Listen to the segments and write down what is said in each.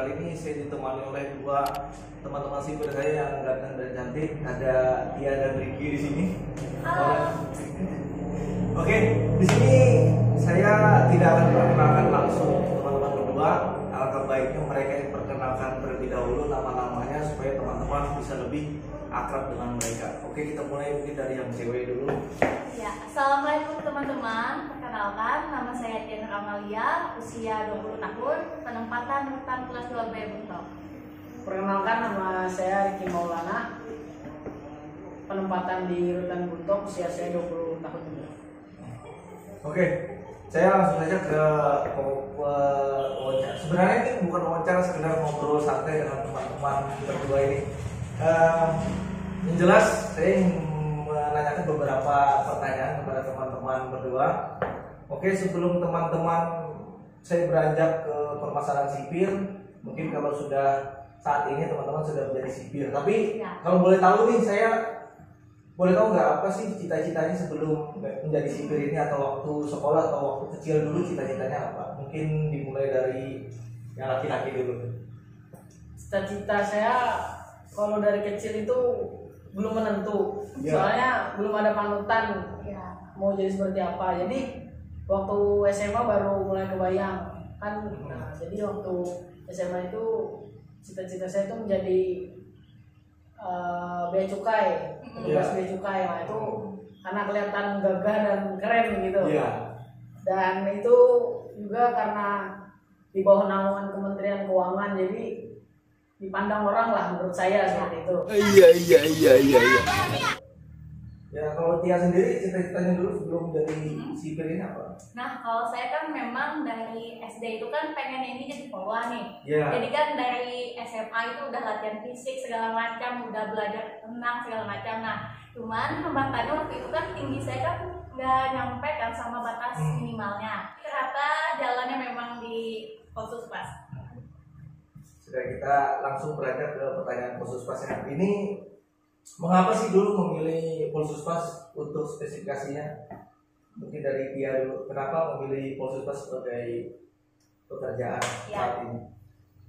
kali ini saya ditemani oleh dua teman-teman sipir saya yang ganteng dan cantik. Ada Tia dan Ricky di sini. Oke, di sini saya tidak akan perkenalkan langsung teman-teman berdua. Alangkah baiknya mereka yang perkenalkan terlebih dahulu nama-namanya supaya teman-teman bisa lebih akrab dengan mereka. Oke, kita mulai mungkin dari yang cewek dulu. Ya, assalamualaikum teman-teman. Perkenalkan, nama saya Tia Amalia, usia 20 tahun, penempatan rutan kelas 2B Buntok. Perkenalkan, nama saya Ricky Maulana, penempatan di rutan Buntok, usia saya 20 tahun juga. Oke, saya langsung saja ke wawancara. Sebenarnya ini bukan wawancara, sekedar ngobrol santai dengan teman-teman berdua ini. Yang jelas saya ingin menanyakan beberapa pertanyaan kepada teman-teman berdua. Oke, sebelum teman-teman saya beranjak ke permasalahan sipil, mungkin kalau sudah saat ini teman-teman sudah menjadi sipil. Tapi Ya. kalau boleh tahu nih, saya boleh tahu nggak apa sih cita-citanya sebelum menjadi sipil ini, atau waktu sekolah atau waktu kecil dulu cita-citanya apa? Mungkin dimulai dari yang laki-laki dulu. Cita-cita saya kalau dari kecil itu belum menentu, Ya. soalnya belum ada panutan Ya, mau jadi seperti apa. Jadi waktu SMA baru mulai kebayang kan. Nah, jadi waktu SMA itu cita-cita saya itu menjadi bea cukai, petugas bea cukai. Nah, itu karena kelihatan gagah dan keren gitu. Iya. Dan itu juga karena di bawah naungan Kementerian Keuangan, jadi dipandang orang lah menurut saya seperti itu. Iya. Ya, kalau Tia sendiri cita-citanya dulu sebelum jadi sipil ini apa? nah kalau saya kan memang dari SD itu kan pengen ini jadi polwan nih. Ya. Jadi kan dari SMA itu udah latihan fisik segala macam, udah belajar renang segala macam. Nah, cuman hambatannya waktu itu kan tinggi saya kan nggak nyampe kan sama batas minimalnya. Ternyata jalannya memang di Polsuspas. Sudah, kita langsung beranjak ke pertanyaan Polsuspas yang ini. Mengapa sih dulu memilih Polsuspas untuk spesifikasinya? Mungkin dari Tia dulu. Kenapa memilih Polsuspas sebagai pekerjaan saat ini?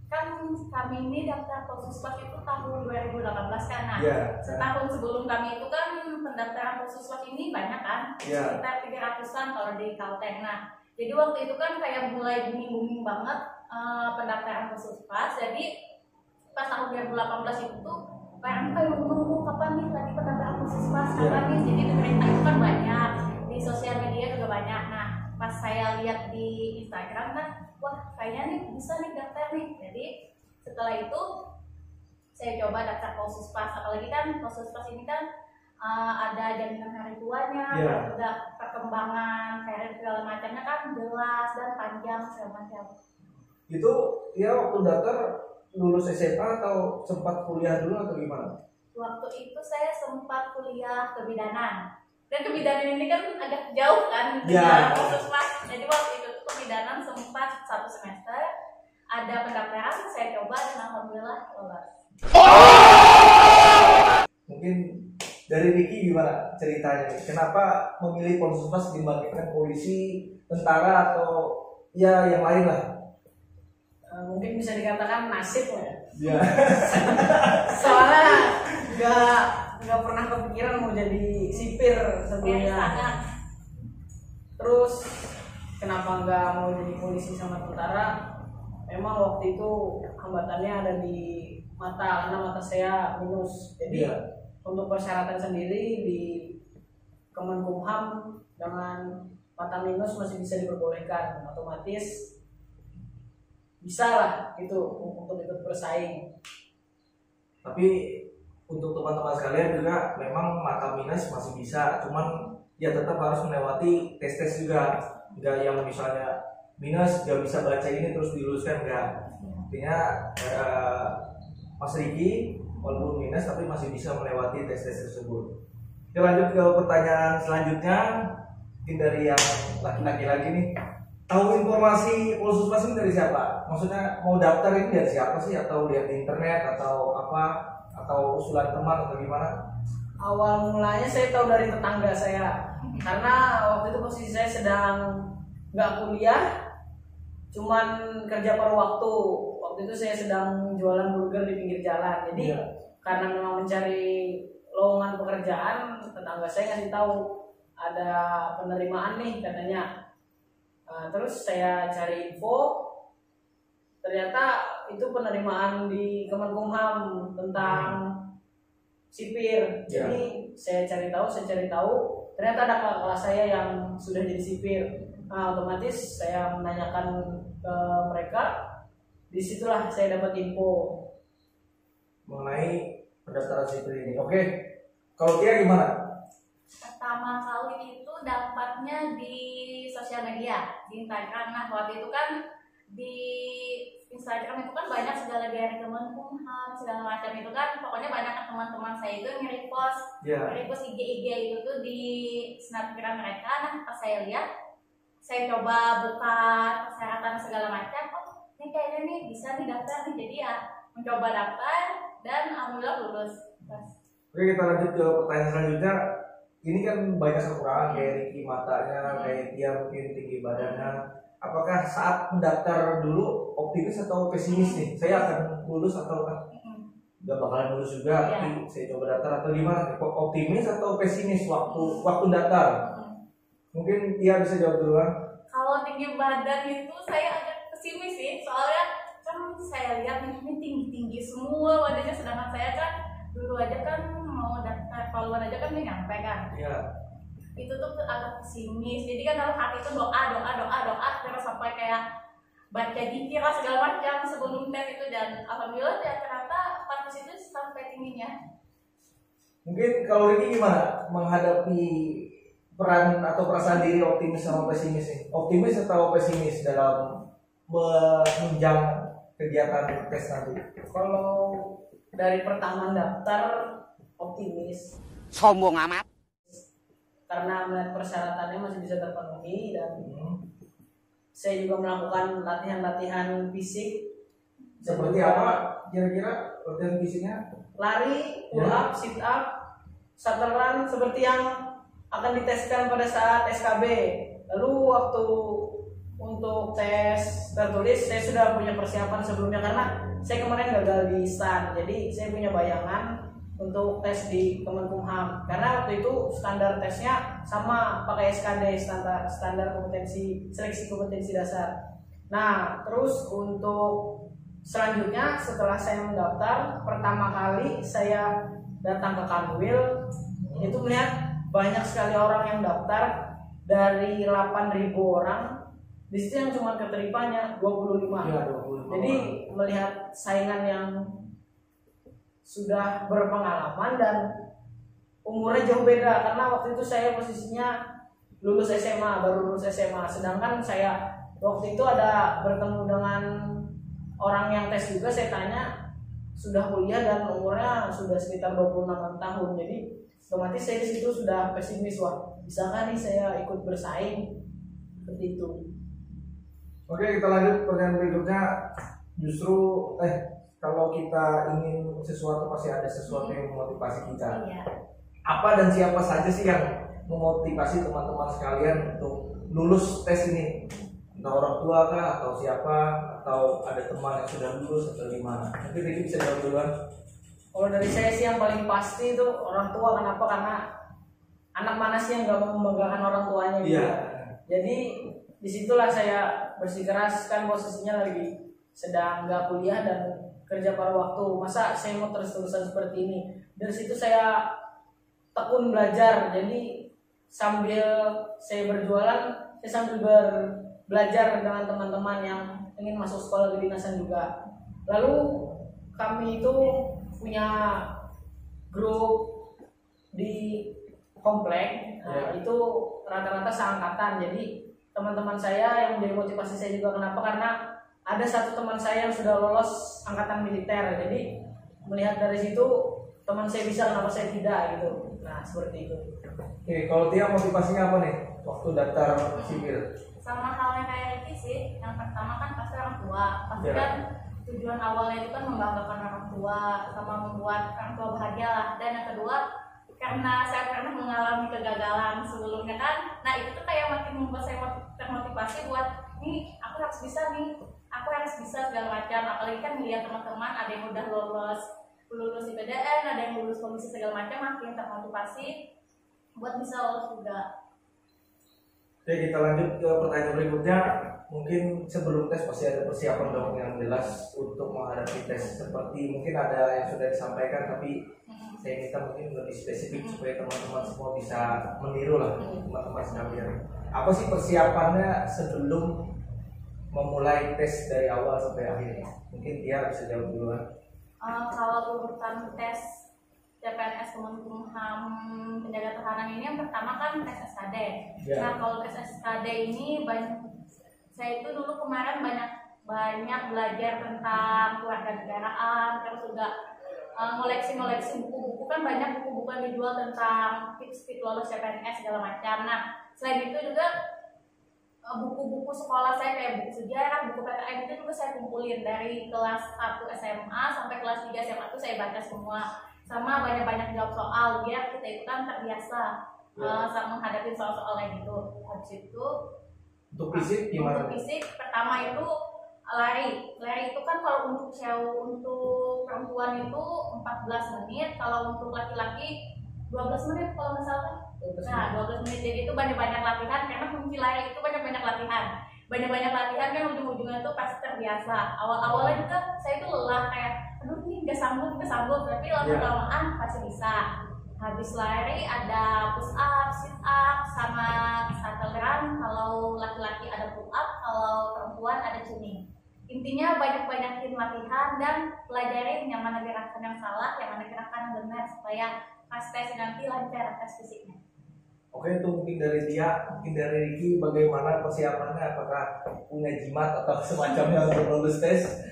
Kan kami ini daftar Polsuspas itu tahun 2018 kan. Nah, Ya. setahun sebelum kami itu kan pendaftaran Polsuspas ini banyak kan, Ya. sekitar 300-an kalau di Kalteng. Nah, jadi waktu itu kan kayak mulai booming banget pendaftaran Polsuspas. Jadi pas tahun 2018 itu tuh kayak nunggu kapan nih lagi pendaftaran Polsuspas, kapan nih. Jadi di berita itu kan banyak, di sosial media juga banyak. Nah, pas saya lihat di Instagram kan, wah kayaknya nih bisa nih daftar nih. Jadi setelah itu saya coba daftar Polsuspas. Apalagi kan Polsuspas ini kan ada jaminan hari tuanya, Yeah. juga perkembangan karir segala macamnya kan jelas dan panjang segala macam. Itu Tia waktu daftar lulus SMA atau sempat kuliah dulu atau gimana? Waktu itu saya sempat kuliah kebidanan. Dan kebidanan ini kan agak jauh kan Ya. dengan Polsuspas. Jadi waktu itu tuh kebidanan sempat 1 semester. Ada pendaftaran, saya coba dan alhamdulillah lolos. Mungkin dari Ricky gimana ceritanya? Kenapa memilih Polsuspas dibandingkan polisi, tentara, atau ya yang lain lah? Mungkin bisa dikatakan nasib lah ya. Ya. Soalnya nggak pernah kepikiran mau jadi sipir sebelumnya. Sangat. Terus kenapa nggak mau jadi polisi sama tentara? Memang waktu itu hambatannya ada di mata, karena mata saya minus. Jadi Iya. untuk persyaratan sendiri di Kemenkumham dengan mata minus masih bisa diperbolehkan, otomatis bisa lah itu untuk ikut bersaing. Tapi untuk teman-teman sekalian juga memang mata minus masih bisa, cuman ya tetap harus melewati tes-tes juga. Enggak yang misalnya minus gak bisa baca ini terus diluluskan, enggak. Artinya Mas Riki walaupun minus tapi masih bisa melewati tes-tes tersebut. Kita lanjut ke pertanyaan selanjutnya, mungkin dari yang laki-laki lagi nih. Tahu informasi Polsuspas ini dari siapa? Maksudnya mau daftar ini dari siapa sih? Atau lihat di internet atau apa? Atau usulan teman atau gimana? Awal mulanya saya tahu dari tetangga saya, karena waktu itu posisi saya sedang nggak kuliah, cuman kerja paruh waktu waktu itu saya sedang jualan burger di pinggir jalan. Jadi karena memang mencari lowongan pekerjaan, tetangga saya ngasih tahu ada penerimaan nih katanya. Terus saya cari info, ternyata itu penerimaan di Kemenkumham tentang sipir. Jadi saya cari tahu, ternyata ada kakak kelas saya yang sudah jadi sipir. Nah, otomatis saya menanyakan ke mereka, disitulah saya dapat info mengenai pendaftaran sipil ini. Oke, kalau Tia gimana? Pertama kali itu dapatnya di sosial media, di Instagram. Nah, waktu itu kan di Instagram itu kan banyak segala dari Kemenkumham, segala macam itu kan, pokoknya banyak teman-teman saya itu nge-repost IG itu tuh di snapgram mereka. Nah, pas saya lihat, saya coba buka persyaratan segala macam, oh ini kayaknya nih bisa nih daftar nih, jadi ya mencoba daftar dan alhamdulillah lulus. Oke, kita lanjut ke pertanyaan selanjutnya. Ini kan banyak kekurangan kayak Ricky matanya, kayak Tia mungkin tinggi badannya. Apakah saat mendaftar dulu optimis atau pesimis nih? Saya akan lulus atau nggak bakalan lulus juga, tapi saya coba daftar atau gimana? Optimis atau pesimis waktu daftar? Mungkin Tia bisa jawab duluan. Kalau tinggi badan itu saya agak pesimis sih, soalnya kan saya lihat ini tinggi-tinggi semua badannya, sedangkan saya kan dulu aja kan mau daftar keluar aja kan nyampe kan. Iya. Itu tuh agak pesimis, jadi kan dalam hati itu doa terus sampai kayak baca dikir segala macam sebelum tes itu, dan alhamdulillah ya ternyata pas itu sampai tingginya. Mungkin kalau Ricky gimana menghadapi peran atau perasaan diri optimis sama pesimis nih? Optimis atau pesimis dalam menunjang kegiatan tes nanti? Kalau dari pertama daftar optimis, sombong amat, karena melihat persyaratannya masih bisa terpenuhi, dan saya juga melakukan latihan-latihan fisik. Seperti apa kira-kira latihan fisiknya? Lari, pull up, sit up, shuttle run, seperti yang akan diteskan pada saat SKB. Lalu waktu untuk tes tertulis saya sudah punya persiapan sebelumnya, karena saya kemarin gagal di STAN. Jadi saya punya bayangan untuk tes di Kemenkumham, karena waktu itu standar tesnya sama pakai SKD, standar kompetensi seleksi kompetensi dasar. Nah, terus untuk selanjutnya setelah saya mendaftar, pertama kali saya datang ke Kanwil, itu melihat banyak sekali orang yang daftar, dari 8.000 orang. Di situ yang cuma keterimanya 25. Ya, 25. Jadi melihat saingan yang sudah berpengalaman dan umurnya jauh beda, karena waktu itu saya posisinya lulus SMA, baru lulus SMA, sedangkan saya waktu itu ada bertemu dengan orang yang tes juga, saya tanya sudah kuliah dan umurnya sudah sekitar 26 tahun. Jadi otomatis saya di situ sudah pesimis, wah bisa nggak nih saya ikut bersaing seperti itu. Oke, kita lanjut pertanyaan berikutnya. Justru kalau kita ingin sesuatu pasti ada sesuatu yang memotivasi kita. Iya. Apa dan siapa saja sih yang memotivasi teman-teman sekalian untuk lulus tes ini? Entah orang tua kah atau siapa, atau ada teman yang sudah lulus atau gimana? Mungkin Ricky bisa jawab duluan. Kalau dari saya sih yang paling pasti itu orang tua. Kenapa? Karena anak mana sih yang gak mau membanggakan orang tuanya gitu. Iya. Jadi disitulah saya bersikeras, kan posisinya lagi sedang gak kuliah dan kerja paruh waktu, masa saya mau terus-terusan seperti ini. Dari situ saya tekun belajar, jadi sambil saya berjualan, saya sambil belajar dengan teman-teman yang ingin masuk sekolah kedinasan juga. Lalu kami itu punya grup di komplek, itu rata-rata seangkatan. Jadi teman-teman saya yang menjadi motivasi saya juga, kenapa? Karena ada satu teman saya yang sudah lolos angkatan militer, jadi melihat dari situ teman saya bisa, kenapa saya tidak gitu. Nah seperti itu. Oke, kalau Tia motivasinya apa nih waktu daftar sipil? Sama halnya kayak Ricky sih, yang pertama kan pasti orang tua, pasti kan tujuan awalnya itu kan membanggakan orang tua sama membuat orang tua bahagia lah. Dan yang kedua, karena saya pernah mengalami kegagalan sebelumnya kan, nah itu tuh kayak makin membuat saya termotivasi buat nih aku harus bisa nih aku harus bisa segala macam. Apalagi kan melihat teman-teman ada yang udah lulus IPDN, ada yang lulus komisi segala macam, makin termotivasi buat bisa lolos juga. Oke, kita lanjut ke pertanyaan berikutnya. Mungkin sebelum tes pasti ada persiapan dong yang jelas untuk menghadapi tes. Seperti mungkin ada yang sudah disampaikan, tapi saya minta mungkin lebih spesifik supaya teman-teman semua bisa meniru lah teman-teman sekalian. Apa sih persiapannya sebelum memulai tes dari awal sampai akhir? Mungkin dia bisa jawab duluan. Kalau urutan tes CPNS Kemenkumham penjaga tahanan ini yang pertama kan tes SKD. Ya. Nah kalau tes SKD ini saya itu dulu kemarin banyak belajar tentang kewarganegaraan, terus juga ngoleksi buku-buku, kan banyak buku-buku yang dijual tentang tips lolos CPNS segala macam. Nah selain itu juga buku-buku sekolah saya kayak buku sejarah, buku PKN itu juga saya kumpulin dari kelas 1 SMA sampai kelas 3 SMA itu saya baca semua, sama banyak-banyak jawab soal biar kita itu kan terbiasa menghadapi soal-soal kayak gitu. Habis itu Untuk fisik gimana? untuk fisik pertama itu lari itu kan kalau untuk perempuan itu 14 menit, kalau untuk laki-laki 12 menit kalau nggak salah. Nah 12 menit, jadi itu banyak-banyak latihan, karena kunci lari itu banyak-banyak latihan kan ujung-ujungnya tuh pasti terbiasa. Awal-awalnya juga saya itu lelah, kayak aduh ini nggak sanggup, tapi lama-lamaan pasti bisa. Habis lari ada push up, sit up, sama shuttle run. Kalau laki-laki ada pull up, kalau perempuan ada tuning. Intinya banyak-banyakin latihan dan pelajari yang mana gerakan yang salah, yang mana gerakan yang benar, supaya pas tes nanti lancar tes fisiknya. Oke, itu mungkin dari dia, mungkin dari Ricky, bagaimana persiapannya? Apakah punya jimat atau semacamnya untuk lulus tes?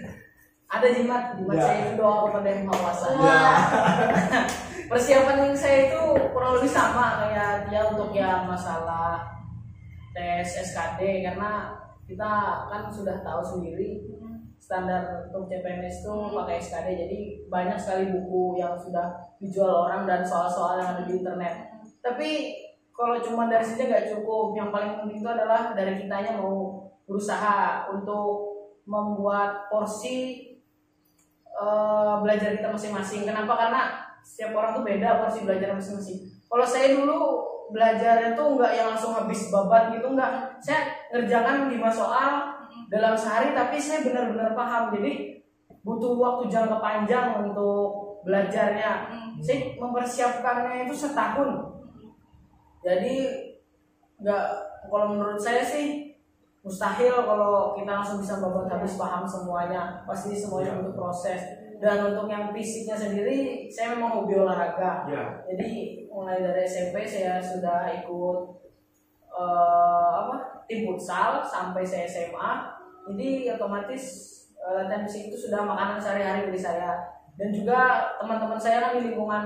Ada jimat Ya. saya itu doa kepada Yang Maha Kuasa. Ya. Persiapan saya itu kurang lebih sama kayak dia untuk yang masalah tes SKD, karena kita kan sudah tahu sendiri standar untuk CPNS itu pakai SKD, jadi banyak sekali buku yang sudah dijual orang dan soal-soal yang ada di internet. Tapi kalau cuma dari situ nggak cukup, yang paling penting itu adalah dari kitanya mau berusaha untuk membuat porsi belajar kita masing-masing. Kenapa? Karena setiap orang tuh beda porsi belajar masing-masing. Kalau saya dulu belajarnya tuh nggak yang langsung habis babat gitu, nggak. Saya ngerjakan 5 soal dalam sehari, tapi saya benar-benar paham. Jadi butuh waktu jangka panjang untuk belajarnya. Saya mempersiapkannya itu setahun. Jadi nggak, kalau menurut saya sih mustahil kalau kita langsung bisa babat habis paham semuanya. Pasti semuanya butuh proses. Dan untuk yang fisiknya sendiri, saya memang hobi olahraga. Ya. Jadi mulai dari SMP saya sudah ikut tim futsal sampai saya SMA. Jadi otomatis latihan fisik itu sudah makanan sehari-hari bagi saya. Dan juga teman-teman saya kan di lingkungan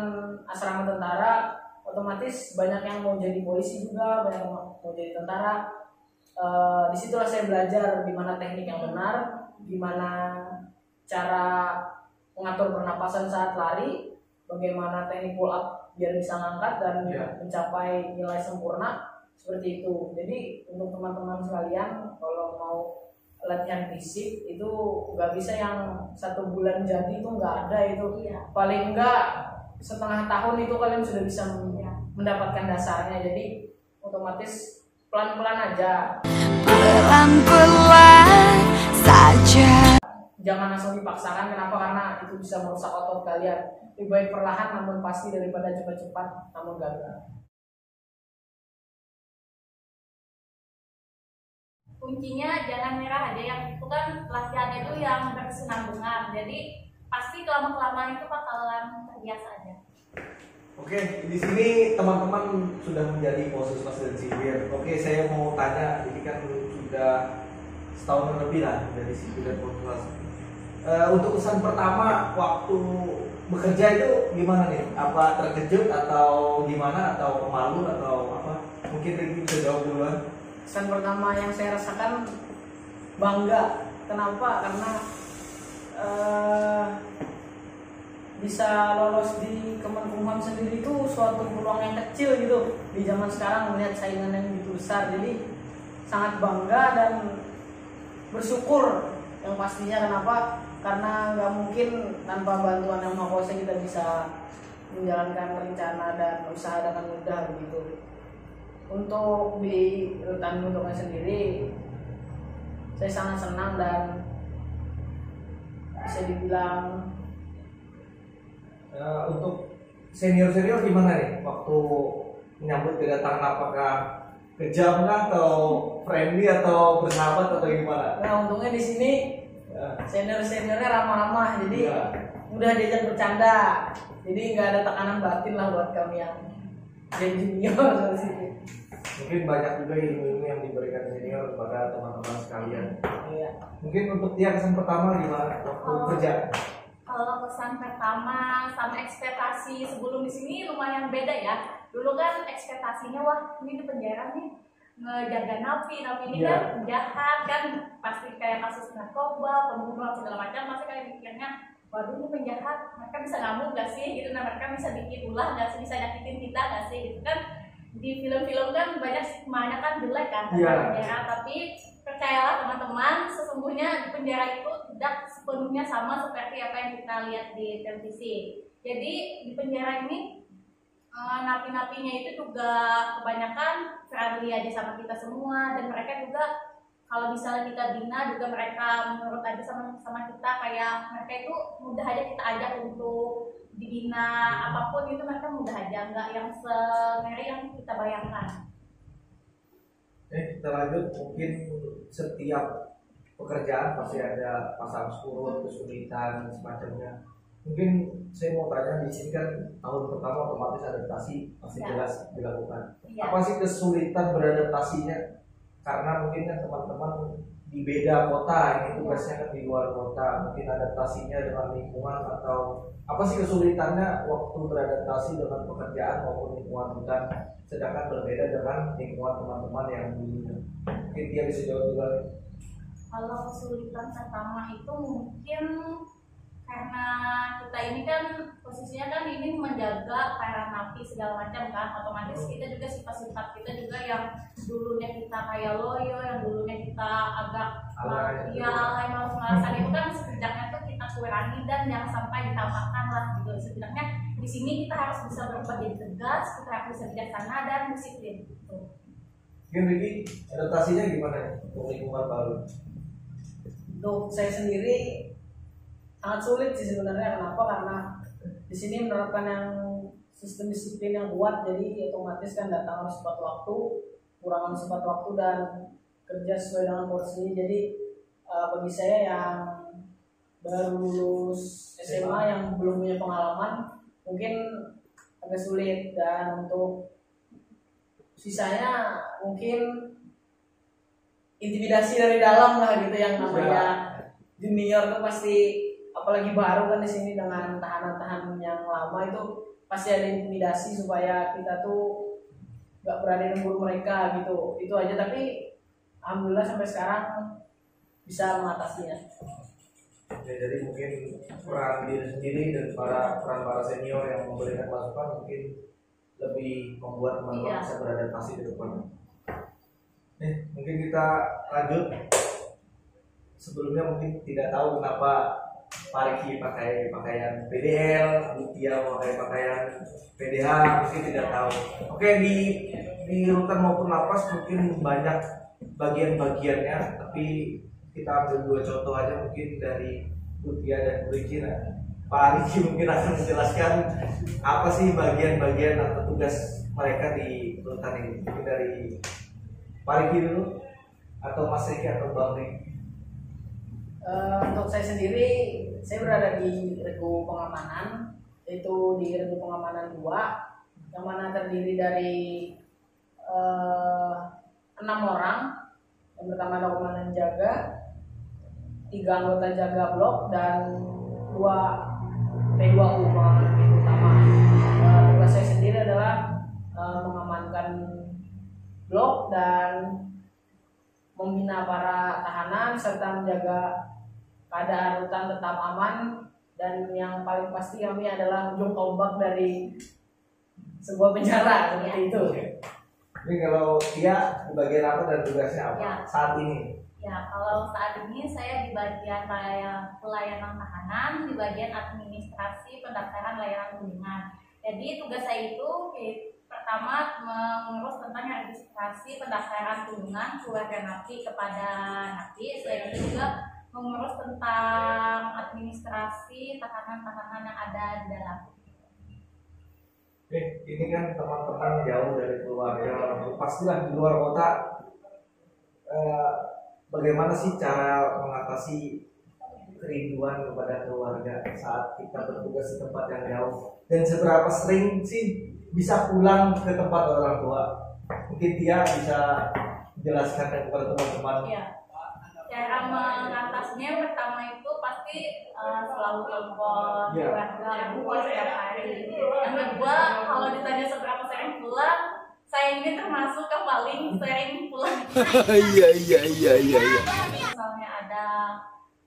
asrama tentara, otomatis banyak yang mau jadi polisi juga, banyak yang mau jadi tentara. Disitulah saya belajar gimana teknik yang benar, gimana cara mengatur pernapasan saat lari, bagaimana teknik pull up biar bisa ngangkat dan mencapai nilai sempurna, seperti itu. Jadi untuk teman-teman sekalian, kalau mau latihan fisik itu nggak bisa yang 1 bulan jadi, itu nggak ada itu. Paling nggak setengah tahun itu kalian sudah bisa mendapatkan dasarnya. Jadi otomatis pelan-pelan aja. Pelan-pelan saja. Jangan langsung dipaksakan. Kenapa? Karena itu bisa merusak otot kalian. Lebih baik perlahan namun pasti daripada cepat-cepat namun gagal. Kuncinya jangan nyerah aja, yang itu kan latihan itu yang berkesinambungan. Jadi pasti lama-kelamaan itu bakalan terbiasa aja. Oke, di sini teman-teman sudah menjadi Polsus dan sipir. Oke, saya mau tanya, ini kan sudah setahun lebih lah dari sipir dan Polsus. Untuk kesan pertama waktu bekerja itu gimana nih? Apa terkejut atau gimana, atau malu atau apa? Mungkin Ricky bisa jawab duluan. Kesan pertama yang saya rasakan bangga. Kenapa? Karena bisa lolos di Kemenkumham sendiri itu suatu peluang yang kecil gitu di zaman sekarang, melihat saingan yang begitu besar. Jadi sangat bangga dan bersyukur Yang pastinya kenapa? Karena nggak mungkin tanpa bantuan yang Maha Kuasa kita bisa menjalankan rencana dan usaha dengan mudah begitu. Untuk di rutan Guntungan sendiri, saya sangat senang dan bisa dibilang untuk senior gimana nih waktu menyambut kedatangan, apakah kejam atau friendly atau bersahabat atau gimana? Nah, untungnya di sini seniornya ramah-ramah, jadi mudah diajak bercanda, jadi nggak ada tekanan batin lah buat kami yang jadi junior di sini. Mungkin banyak juga ilmu-ilmu yang diberikan senior kepada teman-teman sekalian. Iya. Mungkin untuk dia kesan pertama gimana waktu kerja? Kalau kesan pertama sama ekspektasi sebelum di sini lumayan beda ya. Dulu kan ekspektasinya wah ini di penjara nih ngejaga napi ini kan jahat kan, pasti kayak kasus narkoba, pembunuhan segala macam, masih kayak mikirnya waduh ini penjahat, mereka bisa ngamuk gak sih gitu, nah mereka bisa bikin ulah gak sih, bisa nyakitin kita gak sih gitu kan. Di film-film kan banyak kan jelek kan tentang penjara, tapi percayalah teman-teman, sesungguhnya di penjara itu tidak sepenuhnya sama seperti apa yang kita lihat di televisi. Jadi di penjara ini napi-napinya itu juga kebanyakan friendly aja sama kita semua, dan mereka juga kalau misalnya kita bina juga mereka menurut aja sama kita, kayak mereka itu mudah aja kita ajak untuk dibina apapun itu, mereka mudah aja, nggak yang sengeri yang kita bayangkan. Kita lanjut, mungkin setiap pekerjaan pasti ada pasang surut, kesulitan, semacamnya. Mungkin saya mau tanya, di sini kan tahun pertama otomatis adaptasi pasti jelas dilakukan. Apa sih kesulitan beradaptasinya? Karena mungkin kan teman-teman di beda kota, ini tugasnya kan di luar kota, mungkin adaptasinya dengan lingkungan, atau apa sih kesulitannya waktu beradaptasi dengan pekerjaan maupun lingkungan hutan, sedangkan berbeda dengan lingkungan teman-teman yang dulunya. Mungkin dia bisa jawab juga. Kalau kesulitan pertama itu mungkin karena kita ini kan posisinya kan ini menjaga para napi segala macam kan, otomatis kita juga sifat-sifat kita juga yang dulunya kita kayak loyo, yang dulunya kita agak alay malas-malasan itu kan setidaknya tuh kita kurangi dan jangan sampai ditambahkan lah gitu. Setidaknya di sini kita harus bisa berubah jadi tegas, kita harus bisa bijaksana dan disiplin gitu. Jadi adaptasinya gimana untuk lingkungan baru? Untuk saya sendiri sangat sulit sih sebenarnya. Kenapa? Karena di sini menerapkan yang sistem disiplin yang kuat, jadi otomatis kan datang harus tepat waktu, kurangan tepat waktu, dan kerja sesuai dengan porsinya. Jadi bagi saya yang baru lulus SMA yang belum punya pengalaman mungkin agak sulit, dan untuk sisanya mungkin intimidasi dari dalam lah gitu, yang namanya junior tuh pasti, apalagi baru kan di sini dengan tahanan-tahanan yang lama itu pasti ada intimidasi supaya kita tuh nggak berani nembur mereka gitu. Itu aja, tapi alhamdulillah sampai sekarang bisa mengatasinya. Ya, jadi mungkin peran diri sendiri dan peran para senior yang memberikan masukan mungkin lebih membuat teman-teman bisa beradaptasi ke depan. Mungkin kita lanjut. Sebelumnya mungkin tidak tahu kenapa Pak Riki pakai pakaian PDL, Mutia pakai pakaian PDH, mungkin tidak tahu. Oke, di rutan maupun lapas mungkin banyak bagian-bagiannya, tapi kita ambil dua contoh aja mungkin dari Mutia dan Riki. Pak Riki mungkin akan menjelaskan apa sih bagian-bagian atau tugas mereka di rutan ini. Mungkin dari Pak Riki dulu, atau Mas Riki atau Bang Riki. Untuk saya sendiri, saya berada di regu pengamanan, yaitu di regu pengamanan 2, yang mana terdiri dari 6 orang. Yang pertama ada komandan jaga, 3 anggota jaga blok, dan 2 P2U pengaman pintu utama. Tugas saya sendiri adalah mengamankan blok dan membina para tahanan serta menjaga keadaan rutan tetap aman, dan yang paling pasti kami adalah ujung tombak dari sebuah penjara seperti itu. Ini kalau dia di bagian apa dan tugasnya apa saat ini? Ya, kalau saat ini saya di bagian pelayanan tahanan, di bagian administrasi pendaftaran layanan kunjungan. Jadi tugas saya itu pertama mengurus tentang registrasi pendaftaran kunjungan keluarga napi kepada napi. Selain itu juga mengurus tentang administrasi tahanan-tahanan yang ada di dalam. Oke, ini kan teman-teman jauh dari keluarga, pastilah di luar kota. Bagaimana sih cara mengatasi kerinduan kepada keluarga saat kita bertugas di tempat yang jauh? Dan seberapa sering sih bisa pulang ke tempat orang tua? Mungkin dia bisa jelaskan kepada teman-teman. Ya, cara mengatasinya pertama itu pasti selalu telepon keluarga orang tua setiap hari. Yang kedua, kalau ditanya seberapa sering pulang, saya ini termasuk yang paling sering pulang. Iya. Misalnya ada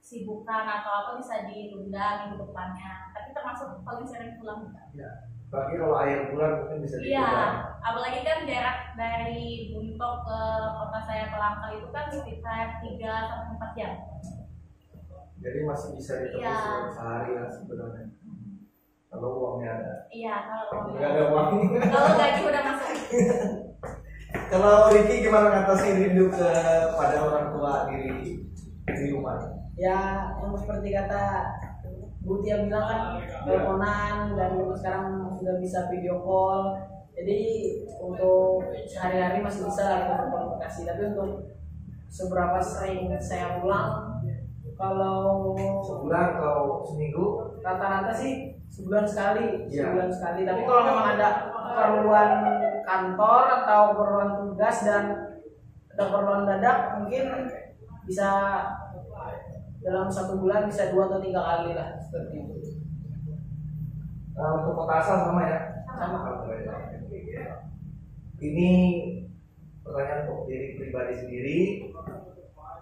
sibukan atau apa bisa ditunda minggu depannya. Tapi termasuk paling sering pulang. Ya. Bagi kalau akhir bulan mungkin bisa ditunda. Iya, apalagi kan jarak dari Buntok ke kota saya Palangka itu kan sekitar 3-4 jam. Jadi masih bisa ditempuh sehari lah sebenarnya. Kalau uangnya ada. Iya, kalau Nggak ada uang. kalau gaji udah masuk. Kalau Ricky gimana ngatasi rindu kepada orang tua di rumah? Ya, yang seperti kata Bu Tia bilang kan, teleponan dan sekarang sudah bisa video call. Jadi untuk sehari-hari masih bisa lah kita berkomunikasi. Tapi untuk seberapa sering saya pulang, kalau Sebulan atau seminggu? rata-rata sih sebulan sekali, Iya. sebulan sekali. Tapi kalau memang ada keperluan kantor atau keperluan tugas dan ada keperluan dadak, mungkin bisa dalam 1 bulan bisa 2 atau 3 kali lah seperti itu. Untuk kota asal sama ya? Sama. Ini pertanyaan untuk diri pribadi sendiri.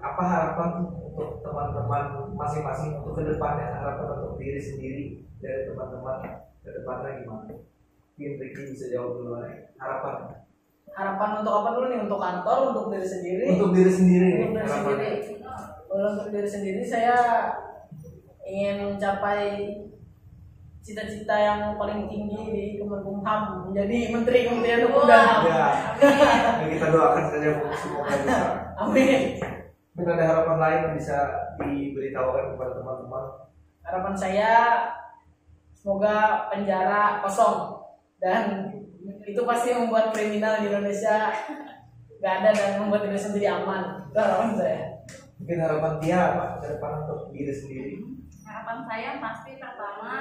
Apa harapan untuk teman-teman masing-masing untuk kedepannya, harapan untuk diri sendiri dari teman-teman kedepannya gimana? Mungkin Ricky bisa jawab dulu. Harapan Harapan untuk apa dulu nih? Untuk kantor, untuk diri sendiri? untuk diri sendiri. Untuk diri sendiri. Kalau untuk diri sendiri saya ingin mencapai cita-cita yang paling tinggi di Kemenkumham, menjadi Menteri Kementerian Hukum dan HAM. Ya, ya, kita doakan saja semoga bisa. Amin. Mungkin ada harapan lain yang bisa diberitahukan kepada teman-teman. Harapan saya semoga penjara kosong dan itu pasti membuat kriminal di Indonesia gak ada dan membuat Indonesia menjadi aman. Itu harapan saya. Mungkin harapan dia Pak ke depan untuk diri sendiri. Harapan saya pasti pertama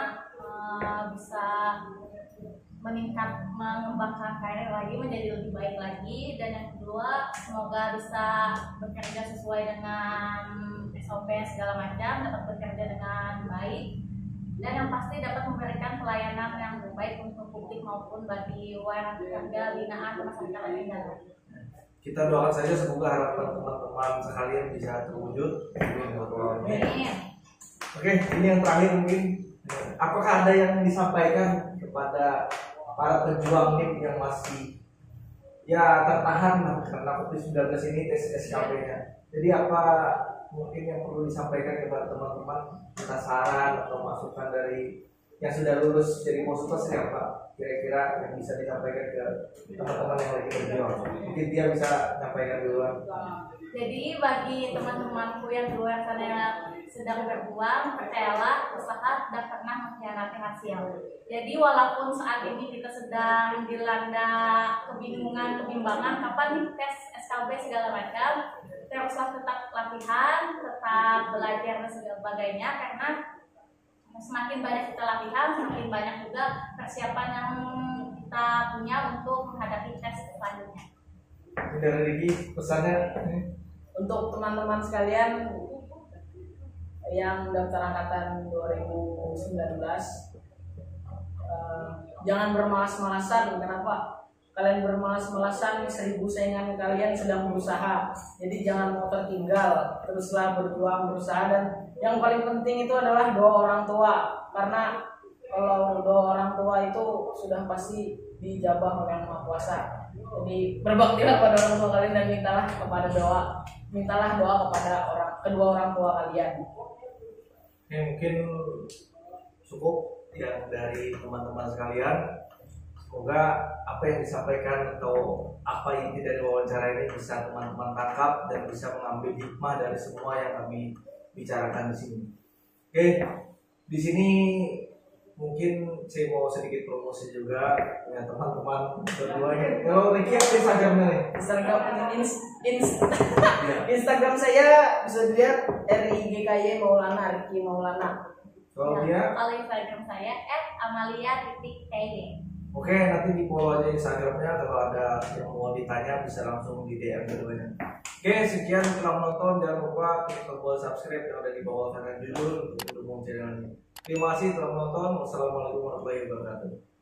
bisa meningkat, mengembangkan karir lagi menjadi lebih baik lagi, dan yang kedua semoga bisa bekerja sesuai dengan SOP segala macam, dapat bekerja dengan baik, dan yang pasti dapat memberikan pelayanan yang baik untuk publik maupun bagi warga binaan masyarakat yang ada. Kita doakan saja semoga harapan teman-teman sekalian bisa terwujud. Amin. Oke, ini yang terakhir mungkin. Apakah ada yang disampaikan kepada para pejuang NIP yang masih tertahan karena COVID-19 ini tes SKP-nya? Jadi apa mungkin yang perlu disampaikan kepada teman-teman, kita saran atau masukan dari yang sudah lulus jadi konsultan siapa kira-kira yang bisa disampaikan ke teman-teman yang lagi berjuang? Mungkin dia bisa sampaikan duluan. Jadi bagi teman-temanku yang di luar sana yang sedang berjuang, percayalah usaha tidak pernah mengkhianati hasil. Jadi walaupun saat ini kita sedang dilanda kebingungan, kebimbangan, kapan nih tes SKB segala macam, teruslah tetap latihan, tetap belajar dan sebagainya, karena semakin banyak kita latihan, semakin banyak juga persiapan yang kita punya untuk menghadapi tes selanjutnya. Dari Riki pesannya. Untuk teman-teman sekalian yang daftar angkatan 2019, jangan bermalas-malasan. Kenapa? Kalian bermalas-malasan, 1000 saingan kalian sedang berusaha. Jadi jangan mau tertinggal, teruslah berjuang, berusaha. Dan yang paling penting itu adalah doa orang tua. Karena kalau doa orang tua itu sudah pasti dijabah oleh Yang Maha Kuasa. Jadi berbaktilah pada orang tua kalian dan mintalah kepada doa. mintalah doa kepada kedua orang tua kalian. Oke, mungkin cukup yang dari teman-teman sekalian. Semoga apa yang disampaikan atau apa inti dari wawancara ini bisa teman-teman tangkap dan bisa mengambil hikmah dari semua yang kami bicarakan di sini. Oke, di sini mungkin saya mau sedikit promosi juga ya teman-teman berduanya. Oh, Ricky apa Instagramnya nih? Instagram saya bisa dilihat RIGKY Maulana, Ricky Maulana. Kalau dia? Kalau Instagram saya @amalia.ky. Oke, nanti di follow aja Instagramnya. Kalau ada yang mau ditanya bisa langsung di DM keduanya. Oke, sekian telah menonton. Jangan lupa klik tombol subscribe yang ada di bawah kanan judul untuk mendukung channel ini. Terima kasih telah menonton. Wassalamualaikum warahmatullahi wabarakatuh.